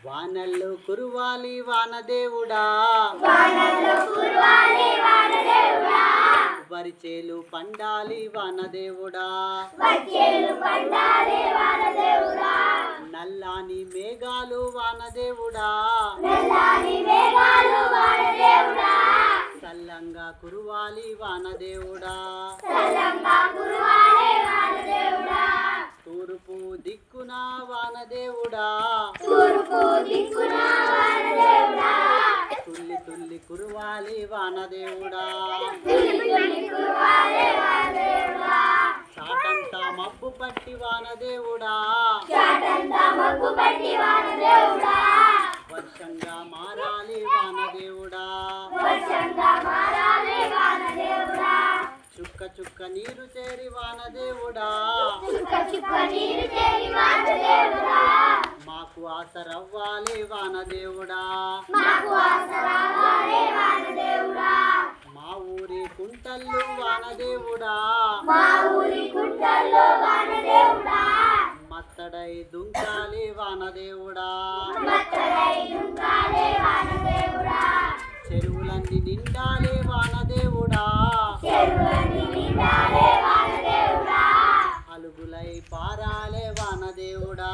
వానల్లో కురువాలి వానదేవుడా, వరిచేలు పండాలి వానదేవుడా, నల్లాని మేఘాలు వానదేవుడా, సల్లంగా కురువాలి వానదేవుడా, తూర్పు దిక్కున వానదేవుడా, తుల్లి తుల్లి కురువాలి వానదేవుడా, చాటంతా మబ్బు పట్టి వానదేవుడా, వర్షంగా మారాలి వానదేవుడా, చుక్క చుక్క నీరు చేరి వానదేవుడా, మాకు ఆసరవ్వాలి వానదేవుడా, మా ఊరి కుంటల్లో వానదేవుడా, మత్తడై దుంకాలి వానదేవుడా, చెరువులన్నీ నిండాలి వానదేవుడా, అలుగులై పారాలే వానదేవుడా,